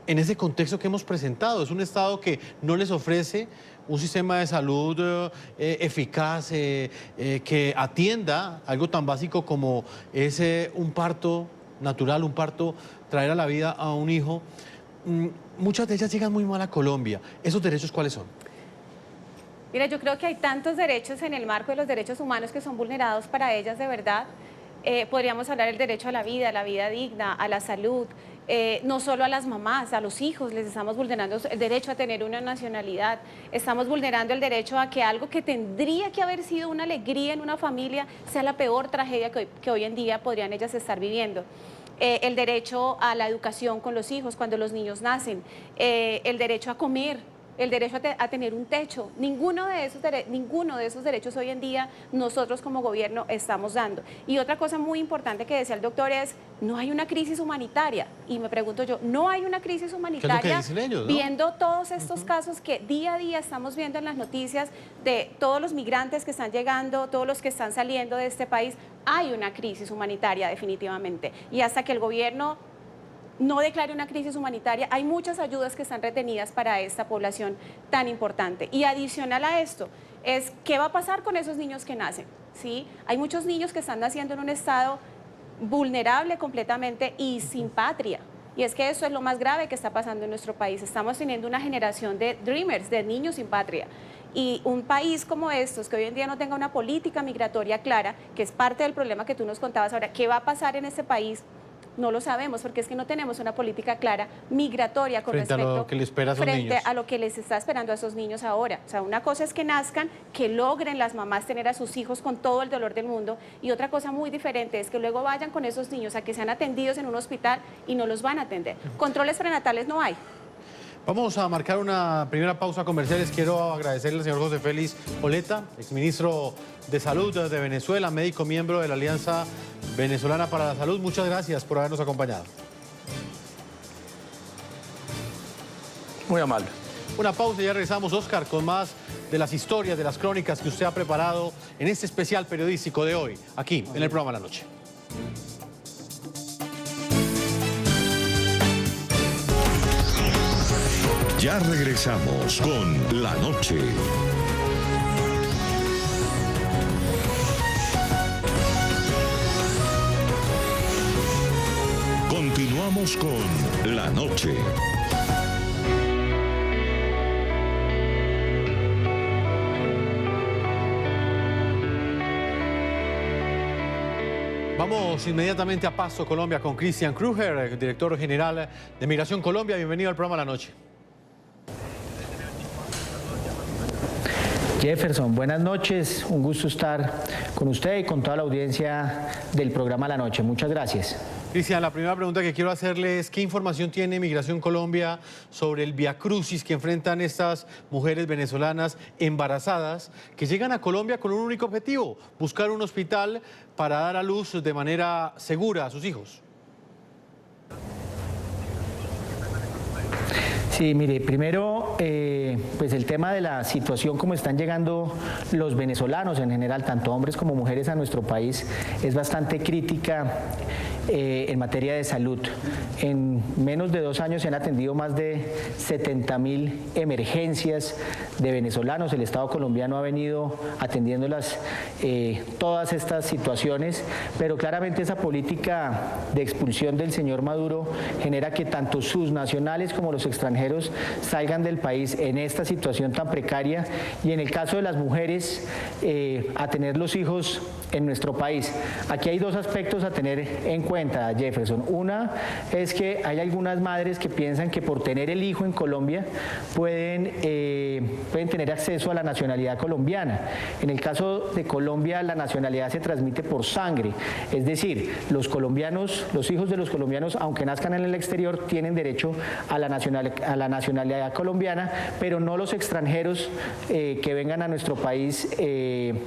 F: en ese contexto que hemos presentado? Es un Estado que no les ofrece un sistema de salud eficaz, que atienda algo tan básico como es un parto natural, un parto, traer a la vida a un hijo. Muchas de ellas llegan muy mal a Colombia. ¿Esos derechos cuáles son?
J: Mira, yo creo que hay tantos derechos en el marco de los derechos humanos que son vulnerados para ellas de verdad. Podríamos hablar del derecho a la vida digna, a la salud, no solo a las mamás, a los hijos les estamos vulnerando el derecho a tener una nacionalidad, estamos vulnerando el derecho a que algo que tendría que haber sido una alegría en una familia sea la peor tragedia que hoy en día podrían ellas estar viviendo. El derecho a la educación con los hijos cuando los niños nacen, el derecho a comer, el derecho a tener un techo. Ninguno de esos derechos hoy en día nosotros como gobierno estamos dando. Y otra cosa muy importante que decía el doctor es, no hay una crisis humanitaria. Y me pregunto yo, ¿no hay una crisis humanitaria?
F: ¿Qué es lo que dicen ellos, no?
J: Viendo todos estos casos que día a día estamos viendo en las noticias de todos los migrantes que están llegando, todos los que están saliendo de este país, hay una crisis humanitaria definitivamente. Y hasta que el gobierno no declare una crisis humanitaria, hay muchas ayudas que están retenidas para esta población tan importante. Y adicional a esto, es ¿qué va a pasar con esos niños que nacen? ¿Sí? Hay muchos niños que están naciendo en un estado vulnerable completamente y sin patria. Y es que eso es lo más grave que está pasando en nuestro país. Estamos teniendo una generación de dreamers, de niños sin patria. Y un país como estos, que hoy en día no tenga una política migratoria clara, que es parte del problema que tú nos contabas ahora, ¿qué va a pasar en este país? No lo sabemos, porque es que no tenemos una política clara migratoria con
F: respecto a lo que les espera a esos niños.
J: Frente a lo que les está esperando a esos niños ahora. O sea, una cosa es que nazcan, que logren las mamás tener a sus hijos con todo el dolor del mundo, y otra cosa muy diferente es que luego vayan con esos niños a que sean atendidos en un hospital y no los van a atender. Controles prenatales no hay.
F: Vamos a marcar una primera pausa comercial. Quiero agradecerle al señor José Félix Oleta, exministro de Salud de Venezuela, médico miembro de la Alianza Venezolana para la Salud. Muchas gracias por habernos acompañado.
K: Muy amable.
F: Una pausa y ya regresamos, Oscar, con más de las historias, de las crónicas que usted ha preparado en este especial periodístico de hoy, aquí en el programa La Noche.
A: Ya regresamos con La Noche. Continuamos con La Noche.
F: Vamos inmediatamente a Pasto, Colombia, con Christian Kruger, director general de Migración Colombia. Bienvenido al programa La Noche.
U: Jefferson, buenas noches. Un gusto estar con usted y con toda la audiencia del programa La Noche. Muchas gracias.
F: Cristian, la primera pregunta que quiero hacerle es ¿qué información tiene Migración Colombia sobre el viacrucis que enfrentan estas mujeres venezolanas embarazadas que llegan a Colombia con un único objetivo, buscar un hospital para dar a luz de manera segura a sus hijos?
U: Sí, mire, primero, pues el tema de la situación como están llegando los venezolanos en general, tanto hombres como mujeres a nuestro país, es bastante crítica en materia de salud. En menos de 2 años se han atendido más de 70.000 emergencias de venezolanos. El Estado colombiano ha venido atendiéndolas, todas estas situaciones, pero claramente esa política de expulsión del señor Maduro genera que tanto sus nacionales como los extranjeros salgan del país en esta situación tan precaria y en el caso de las mujeres a tener los hijos en nuestro país. Aquí hay 2 aspectos a tener en cuenta, Jefferson. Una es que hay algunas madres que piensan que por tener el hijo en Colombia pueden tener acceso a la nacionalidad colombiana. En el caso de Colombia, la nacionalidad se transmite por sangre, es decir, los colombianos, los hijos de los colombianos, aunque nazcan en el exterior, tienen derecho a la nacionalidad colombiana, pero no los extranjeros que vengan a nuestro país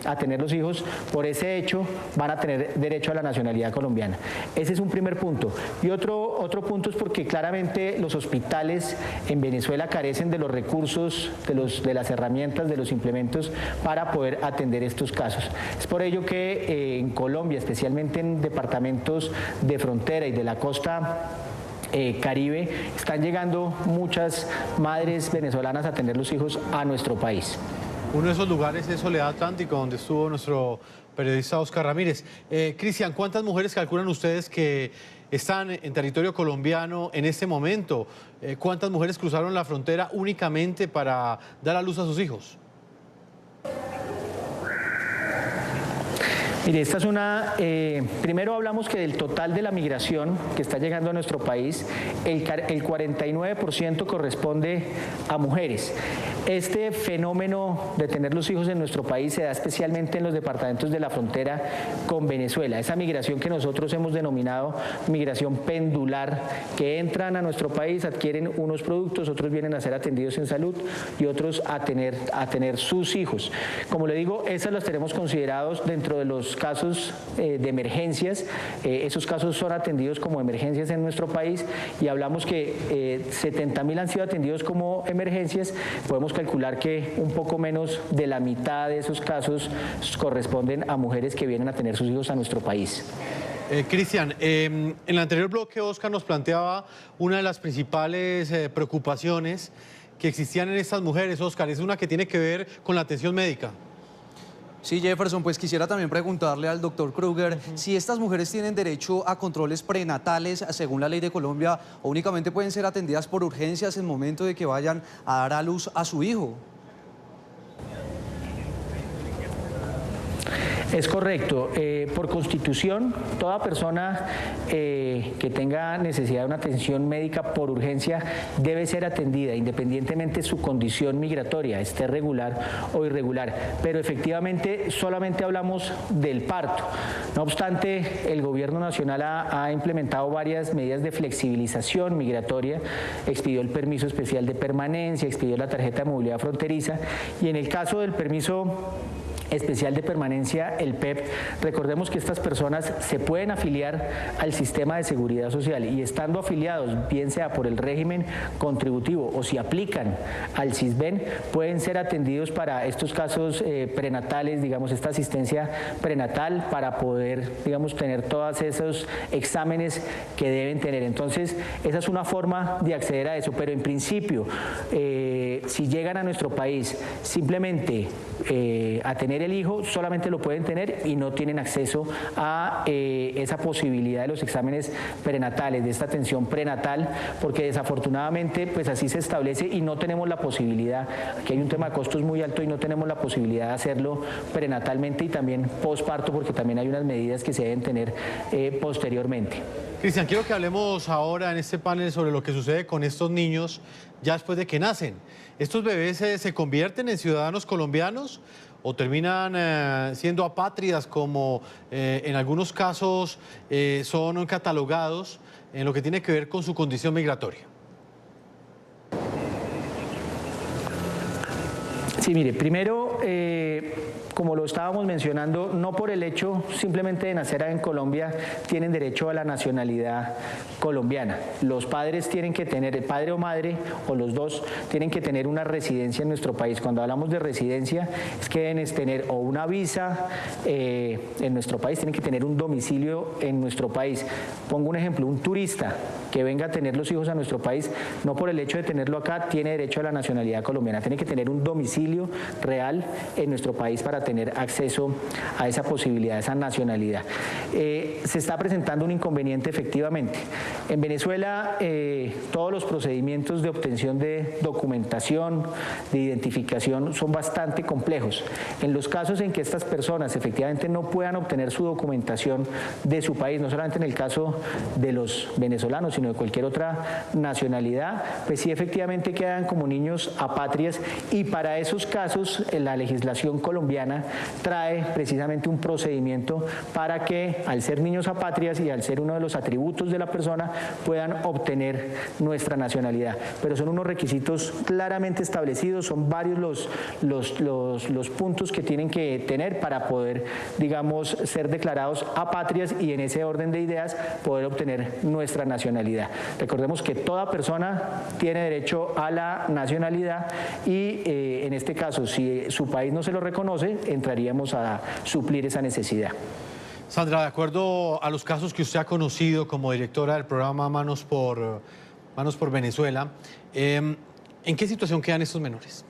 U: a tener los hijos por ese hecho van a tener derecho a la nacionalidad colombiana. Ese es un primer punto. Y otro punto es porque claramente los hospitales en Venezuela carecen de los recursos, de las herramientas, de los implementos para poder atender estos casos. Es por ello que en Colombia, especialmente en departamentos de frontera y de la costa Caribe, están llegando muchas madres venezolanas a tener los hijos a nuestro país.
F: Uno de esos lugares es Soledad Atlántico, donde estuvo nuestro periodista Oscar Ramírez. Cristian, ¿cuántas mujeres calculan ustedes que están en territorio colombiano en este momento? ¿Cuántas mujeres cruzaron la frontera únicamente para dar a luz a sus hijos?
U: Mire, esta es una, primero hablamos que del total de la migración que está llegando a nuestro país, el 49% corresponde a mujeres. Este fenómeno de tener los hijos en nuestro país se da especialmente en los departamentos de la frontera con Venezuela. Esa migración que nosotros hemos denominado migración pendular, que entran a nuestro país, adquieren unos productos, otros vienen a ser atendidos en salud y otros a tener sus hijos. Como le digo, esas las tenemos considerados dentro de los casos de emergencias. Esos casos son atendidos como emergencias en nuestro país y hablamos que 70.000 han sido atendidos como emergencias. Podemos calcular que un poco menos de la mitad de esos casos corresponden a mujeres que vienen a tener sus hijos a nuestro país.
F: Cristian, en el anterior bloque Oscar nos planteaba una de las principales preocupaciones que existían en estas mujeres. Oscar, es una que tiene que ver con la atención médica.
L: Sí, Jefferson, pues quisiera también preguntarle al doctor Kruger si estas mujeres tienen derecho a controles prenatales según la ley de Colombia o únicamente pueden ser atendidas por urgencias en el momento de que vayan a dar a luz a su hijo.
U: Es correcto. Por constitución, toda persona que tenga necesidad de una atención médica por urgencia debe ser atendida, independientemente de su condición migratoria, esté regular o irregular. Pero efectivamente solamente hablamos del parto. No obstante, el Gobierno Nacional ha implementado varias medidas de flexibilización migratoria, expidió el permiso especial de permanencia, expidió la tarjeta de movilidad fronteriza y en el caso del permiso especial de permanencia, el PEP, recordemos que estas personas se pueden afiliar al sistema de seguridad social y estando afiliados, bien sea por el régimen contributivo o si aplican al CISBEN, pueden ser atendidos para estos casos prenatales, digamos, esta asistencia prenatal para poder, digamos, tener todos esos exámenes que deben tener. Entonces, esa es una forma de acceder a eso, pero en principio, si llegan a nuestro país simplemente a tener tener el hijo solamente lo pueden tener y no tienen acceso a esa posibilidad de los exámenes prenatales, de esta atención prenatal, porque desafortunadamente pues así se establece y no tenemos la posibilidad, aquí hay un tema de costos muy alto y no tenemos la posibilidad de hacerlo prenatalmente y también posparto, porque también hay unas medidas que se deben tener posteriormente.
F: Cristian, quiero que hablemos ahora en este panel sobre lo que sucede con estos niños ya después de que nacen. ¿Estos bebés se convierten en ciudadanos colombianos o terminan siendo apátridas, como en algunos casos son catalogados en lo que tiene que ver con su condición migratoria?
U: Sí, mire, primero, como lo estábamos mencionando, no por el hecho simplemente de nacer en Colombia tienen derecho a la nacionalidad colombiana. Los padres tienen que tener, el padre o madre, o los dos, tienen que tener una residencia en nuestro país. Cuando hablamos de residencia, es que deben tener o una visa en nuestro país, tienen que tener un domicilio en nuestro país. Pongo un ejemplo, un turista que venga a tener los hijos a nuestro país, no por el hecho de tenerlo acá, tiene derecho a la nacionalidad colombiana. Tiene que tener un domicilio real en nuestro país para tener acceso a esa posibilidad, a esa nacionalidad. Se está presentando un inconveniente efectivamente. En Venezuela todos los procedimientos de obtención de documentación, de identificación son bastante complejos. En los casos en que estas personas efectivamente no puedan obtener su documentación de su país, no solamente en el caso de los venezolanos, sino de cualquier otra nacionalidad, pues sí efectivamente quedan como niños apátridas, y para esos casos la legislación colombiana trae precisamente un procedimiento para que, al ser niños apátridas y al ser uno de los atributos de la persona, puedan obtener nuestra nacionalidad. Pero son unos requisitos claramente establecidos, son varios los puntos que tienen que tener para poder, digamos, ser declarados apátridas y en ese orden de ideas poder obtener nuestra nacionalidad. Recordemos que toda persona tiene derecho a la nacionalidad y en este caso, si su país no se lo reconoce, entraríamos a suplir esa necesidad.
F: Sandra, de acuerdo a los casos que usted ha conocido como directora del programa Manos por Venezuela, ¿en qué situación quedan estos menores?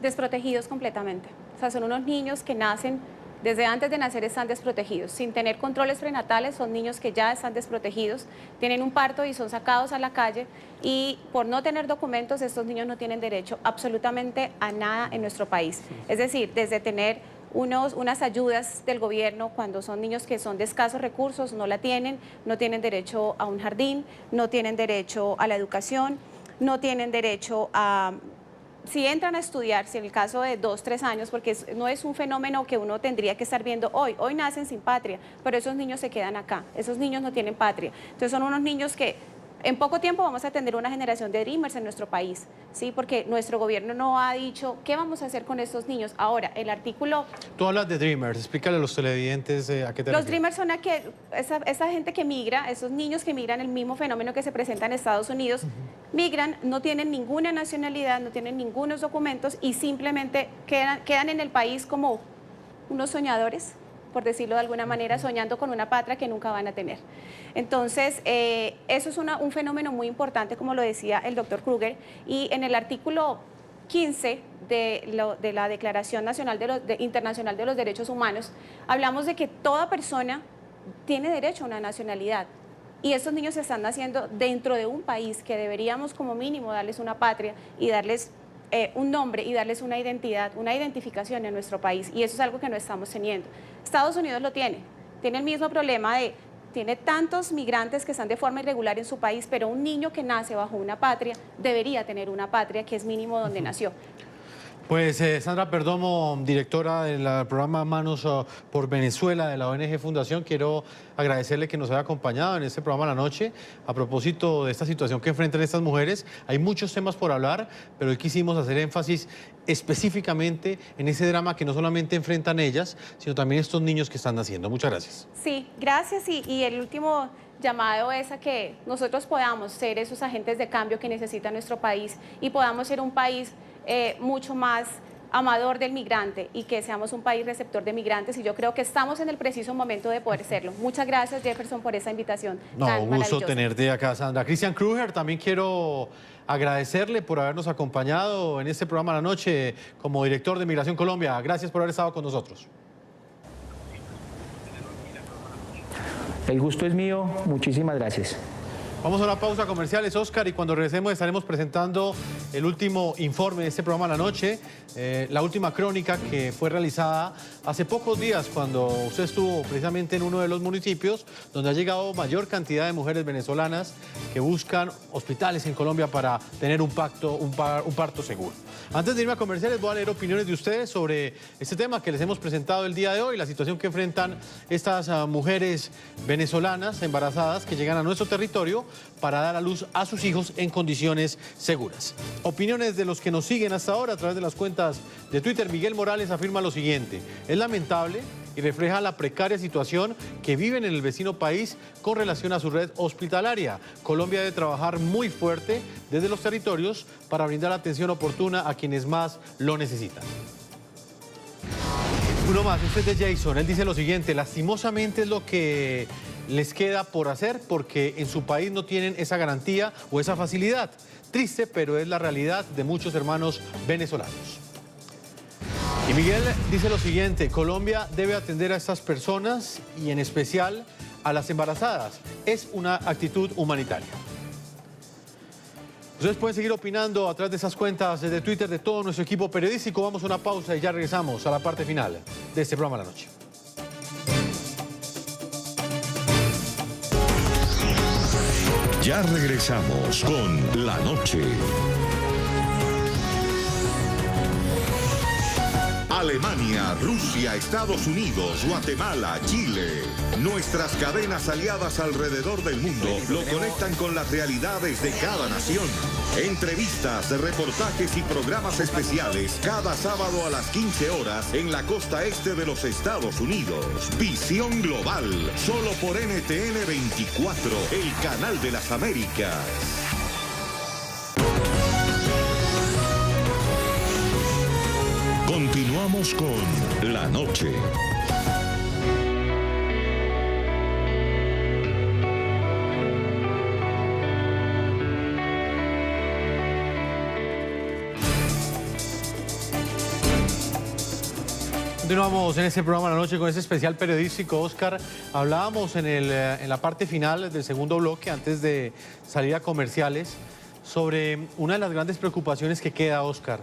J: Desprotegidos completamente. O sea, son unos niños que nacen, desde antes de nacer están desprotegidos. Sin tener controles prenatales, son niños que ya están desprotegidos, tienen un parto y son sacados a la calle, y por no tener documentos estos niños no tienen derecho absolutamente a nada en nuestro país. Es decir, desde tener unas ayudas del gobierno cuando son niños que son de escasos recursos, no la tienen, no tienen derecho a un jardín, no tienen derecho a la educación, no tienen derecho a... Si entran a estudiar, si en el caso de 2, 3 años, porque no es un fenómeno que uno tendría que estar viendo hoy nacen sin patria, pero esos niños se quedan acá, esos niños no tienen patria. Entonces son unos niños que en poco tiempo vamos a tener una generación de Dreamers en nuestro país, ¿sí? Porque nuestro gobierno no ha dicho qué vamos a hacer con estos niños. Ahora, el artículo...
F: Tú hablas de Dreamers, explícale a los televidentes a qué te refieres.
J: Los Dreamers son esa gente que migra, esos niños que migran, el mismo fenómeno que se presenta en Estados Unidos, migran, no tienen ninguna nacionalidad, no tienen ningunos documentos y simplemente quedan en el país como unos soñadores, por decirlo de alguna manera, soñando con una patria que nunca van a tener. Entonces, eso es un fenómeno muy importante, como lo decía el doctor Kruger, y en el artículo 15 de la Declaración Internacional de los Derechos Humanos, hablamos de que toda persona tiene derecho a una nacionalidad, y estos niños están naciendo dentro de un país que deberíamos como mínimo darles una patria y darles un nombre y darles una identidad, una identificación en nuestro país, y eso es algo que no estamos teniendo. Estados Unidos lo tiene el mismo problema tiene tantos migrantes que están de forma irregular en su país, pero un niño que nace bajo una patria debería tener una patria que es mínimo donde nació.
F: Pues Sandra Perdomo, directora del programa Manos por Venezuela de la ONG Fundación, quiero agradecerle que nos haya acompañado en este programa la noche. A propósito de esta situación que enfrentan estas mujeres, hay muchos temas por hablar, pero hoy quisimos hacer énfasis específicamente en ese drama que no solamente enfrentan ellas, sino también estos niños que están naciendo. Muchas gracias.
J: Sí, gracias, y el último llamado es a que nosotros podamos ser esos agentes de cambio que necesita nuestro país y podamos ser un país mucho más amador del migrante y que seamos un país receptor de migrantes, y yo creo que estamos en el preciso momento de poder serlo. Muchas gracias, Jefferson, por esa invitación tan
F: gusto tenerte acá, Sandra. Cristian Kruger, también quiero agradecerle por habernos acompañado en este programa La Noche como director de Migración Colombia. Gracias por haber estado con nosotros.
U: El gusto es mío, muchísimas gracias.
F: Vamos a una pausa comerciales, Oscar, y cuando regresemos estaremos presentando el último informe de este programa La Noche, la última crónica que fue realizada hace pocos días cuando usted estuvo precisamente en uno de los municipios donde ha llegado mayor cantidad de mujeres venezolanas que buscan hospitales en Colombia para tener un parto seguro. Antes de irme a comerciales voy a leer opiniones de ustedes sobre este tema que les hemos presentado el día de hoy, la situación que enfrentan estas mujeres venezolanas embarazadas que llegan a nuestro territorio para dar a luz a sus hijos en condiciones seguras. Opiniones de los que nos siguen hasta ahora a través de las cuentas de Twitter. Miguel Morales afirma lo siguiente: es lamentable y refleja la precaria situación que viven en el vecino país con relación a su red hospitalaria. Colombia debe trabajar muy fuerte desde los territorios para brindar atención oportuna a quienes más lo necesitan. Uno más, este es de Jason. Él dice lo siguiente: lastimosamente es lo que les queda por hacer porque en su país no tienen esa garantía o esa facilidad. Triste, pero es la realidad de muchos hermanos venezolanos. Y Miguel dice lo siguiente: Colombia debe atender a estas personas y en especial a las embarazadas. Es una actitud humanitaria. Ustedes pueden seguir opinando a través de esas cuentas de Twitter de todo nuestro equipo periodístico. Vamos a una pausa y ya regresamos a la parte final de este programa La Noche.
A: Ya regresamos con La Noche. Alemania, Rusia, Estados Unidos, Guatemala, Chile. Nuestras cadenas aliadas alrededor del mundo lo conectan con las realidades de cada nación. Entrevistas, reportajes y programas especiales cada sábado a las 15 horas en la costa este de los Estados Unidos. Visión Global, solo por NTN 24, el canal de las Américas. Continuamos con La Noche.
F: Continuamos en este programa La Noche con este especial periodístico, Oscar. Hablábamos en la parte final del segundo bloque, antes de salir a comerciales, sobre una de las grandes preocupaciones que queda, Oscar,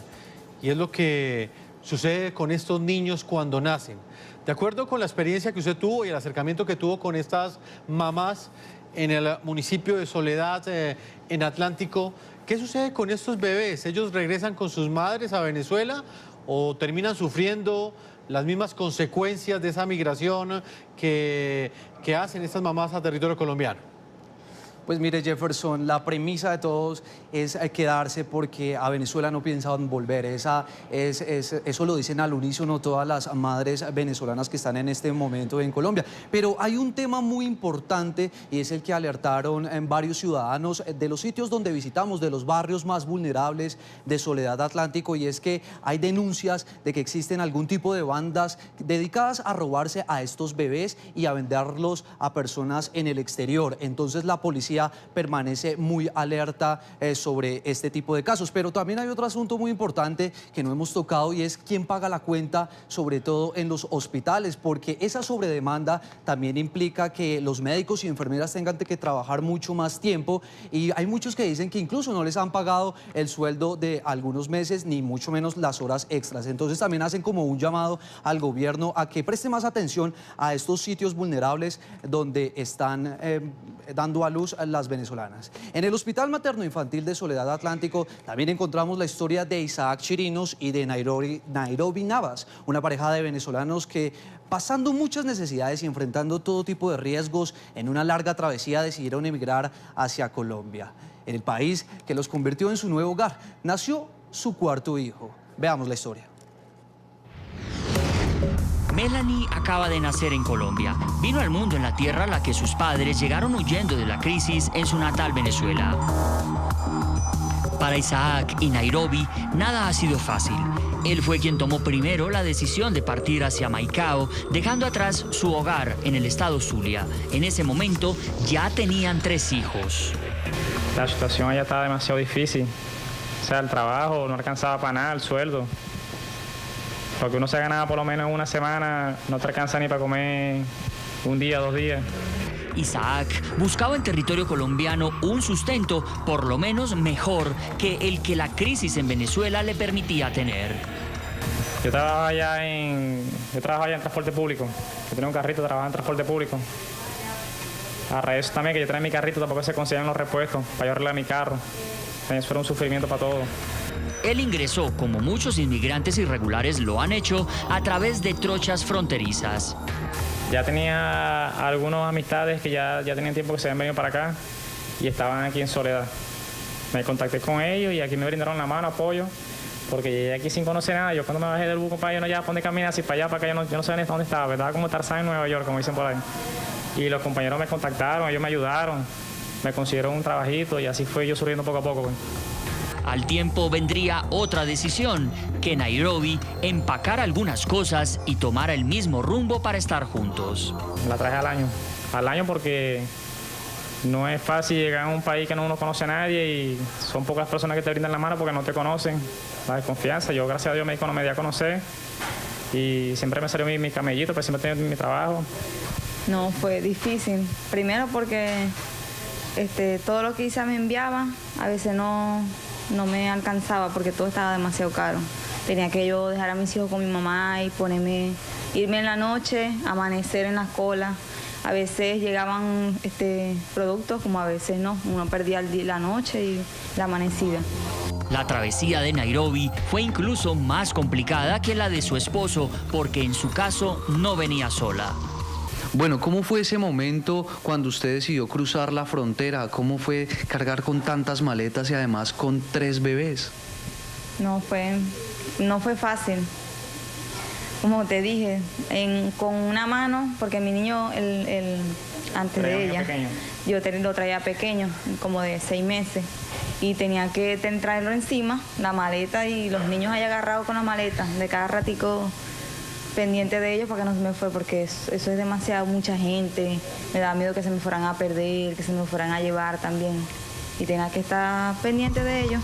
F: y es lo que sucede con estos niños cuando nacen. De acuerdo con la experiencia que usted tuvo y el acercamiento que tuvo con estas mamás en el municipio de Soledad, en Atlántico, ¿qué sucede con estos bebés? ¿Ellos regresan con sus madres a Venezuela o terminan sufriendo las mismas consecuencias de esa migración que hacen estas mamás a territorio colombiano?
L: Pues mire, Jefferson, la premisa de todos es quedarse porque a Venezuela no piensan volver. Eso lo dicen al unísono todas las madres venezolanas que están en este momento en Colombia. Pero hay un tema muy importante y es el que alertaron en varios ciudadanos de los sitios donde visitamos, de los barrios más vulnerables de Soledad Atlántico, y es que hay denuncias de que existen algún tipo de bandas dedicadas a robarse a estos bebés y a venderlos a personas en el exterior. Entonces la policía permanece muy alerta sobre este tipo de casos. Pero también hay otro asunto muy importante que no hemos tocado y es quién paga la cuenta, sobre todo en los hospitales, porque esa sobredemanda también implica que los médicos y enfermeras tengan que trabajar mucho más tiempo, y hay muchos que dicen que incluso no les han pagado el sueldo de algunos meses, ni mucho menos las horas extras. Entonces también hacen como un llamado al gobierno a que preste más atención a estos sitios vulnerables donde están dando a luz las venezolanas. En el Hospital Materno Infantil de Soledad Atlántico también encontramos la historia de Isaac Chirinos y de Nairobi Navas, una pareja de venezolanos que, pasando muchas necesidades y enfrentando todo tipo de riesgos en una larga travesía, decidieron emigrar hacia Colombia. En el país que los convirtió en su nuevo hogar, nació su cuarto hijo. Veamos la historia.
B: Melanie acaba de nacer en Colombia. Vino al mundo en la tierra a la que sus padres llegaron huyendo de la crisis en su natal Venezuela. Para Isaac y Nairobi, nada ha sido fácil. Él fue quien tomó primero la decisión de partir hacia Maicao, dejando atrás su hogar en el estado Zulia. En ese momento ya tenían 3 hijos.
D: La situación allá estaba demasiado difícil. O sea, el trabajo no alcanzaba para nada, el sueldo. Lo que uno se ganaba por lo menos en una semana no te alcanza ni para comer un día, 2 días.
B: Isaac buscaba en territorio colombiano un sustento por lo menos mejor que el que la crisis en Venezuela le permitía tener.
D: Yo trabajaba allá en transporte público. Yo tenía un carrito, trabajaba en transporte público. A raíz de eso también, que yo traía mi carrito, tampoco se conseguían los repuestos para yo arreglar mi carro. Eso era un sufrimiento para todos.
B: Él ingresó, como muchos inmigrantes irregulares lo han hecho, a través de trochas fronterizas.
D: Ya tenía algunas amistades que ya tenían tiempo que se habían venido para acá y estaban aquí en Soledad. Me contacté con ellos y aquí me brindaron la mano, apoyo, porque llegué aquí sin conocer nada. Yo cuando me bajé del bus, compadre, yo no ya dónde caminar, así para allá, para acá, yo no sabía ni dónde estaba, ¿verdad? Como Tarzán en Nueva York, como dicen por ahí. Y los compañeros me contactaron, ellos me ayudaron, me consiguieron un trabajito y así fue yo subiendo poco a poco. Pues.
B: Al tiempo vendría otra decisión, que Nairobi empacara algunas cosas y tomara el mismo rumbo para estar juntos.
D: La traje al año porque no es fácil llegar a un país que no conoce a nadie y son pocas personas que te brindan la mano porque no te conocen, la desconfianza. Yo, gracias a Dios, me di a conocer y siempre me salió mi camellito, pero siempre tenía mi trabajo.
V: No, fue difícil. Primero porque todo lo que Isa me enviaba, a veces no me alcanzaba porque todo estaba demasiado caro. Tenía que yo dejar a mis hijos con mi mamá y irme en la noche, amanecer en las colas. A veces llegaban productos, como a veces no. Uno perdía la noche y la amanecida.
B: La travesía de Nairobi fue incluso más complicada que la de su esposo, porque en su caso no venía sola.
L: Bueno, ¿cómo fue ese momento cuando usted decidió cruzar la frontera? ¿Cómo fue cargar con tantas maletas y además con 3 bebés?
V: No fue fácil. Como te dije, con una mano, porque mi niño, antes de ella, yo lo traía pequeño, como de 6 meses, y tenía que traerlo encima, la maleta, y los niños ahí agarrados con la maleta, de cada ratico pendiente de ellos para que no se me fue, porque eso es demasiado, mucha gente, me daba miedo que se me fueran a perder, que se me fueran a llevar también, y tenía que estar pendiente de ellos.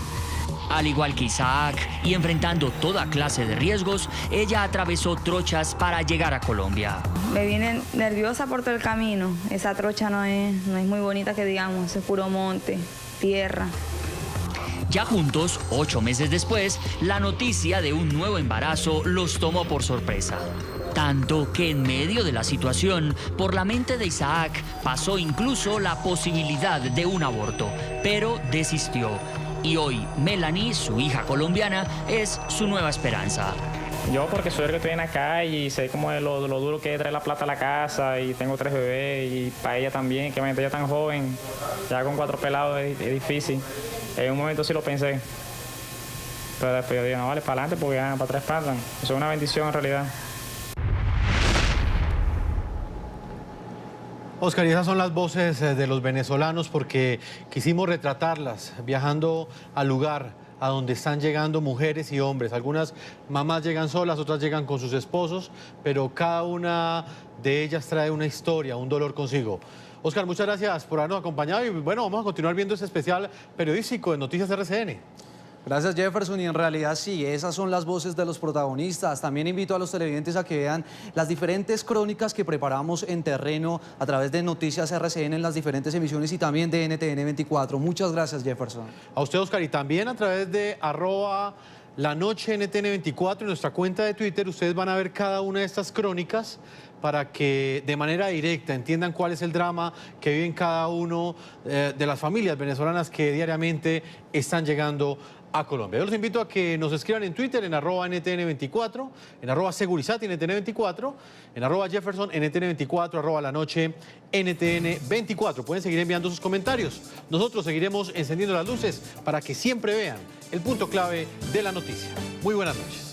B: Al igual que Isaac, y enfrentando toda clase de riesgos, ella atravesó trochas para llegar a Colombia.
V: Me vine nerviosa por todo el camino. Esa trocha no es muy bonita que digamos, es puro monte, tierra.
B: Ya juntos, 8 meses después, la noticia de un nuevo embarazo los tomó por sorpresa. Tanto que en medio de la situación, por la mente de Isaac pasó incluso la posibilidad de un aborto, pero desistió. Y hoy, Melanie, su hija colombiana, es su nueva esperanza.
D: Yo porque soy el que estoy en acá y sé cómo es lo duro que es traer la plata a la casa y tengo 3 bebés y para ella también, que ella tan joven, ya con 4 pelados es difícil. En un momento sí lo pensé, pero después yo dije, no vale, para adelante porque ya para 3 patas. Eso es una bendición en realidad.
F: Oscar, y esas son las voces de los venezolanos porque quisimos retratarlas viajando al lugar a donde están llegando mujeres y hombres. Algunas mamás llegan solas, otras llegan con sus esposos, pero cada una de ellas trae una historia, un dolor consigo. Oscar, muchas gracias por habernos acompañado y bueno, vamos a continuar viendo este especial periodístico de Noticias RCN.
L: Gracias, Jefferson, y en realidad sí, esas son las voces de los protagonistas. También invito a los televidentes a que vean las diferentes crónicas que preparamos en terreno a través de Noticias RCN en las diferentes emisiones y también de NTN 24. Muchas gracias, Jefferson.
F: A usted, Oscar, y también a través de @LaNocheNTN24 en nuestra cuenta de Twitter, ustedes van a ver cada una de estas crónicas para que de manera directa entiendan cuál es el drama que viven cada uno de las familias venezolanas que diariamente están llegando a Colombia. Yo los invito a que nos escriban en Twitter en @NTN24, en @Segurizati NTN24, en @Jefferson NTN24, @LaNoche NTN24. Pueden seguir enviando sus comentarios. Nosotros seguiremos encendiendo las luces para que siempre vean el punto clave de la noticia. Muy buenas noches.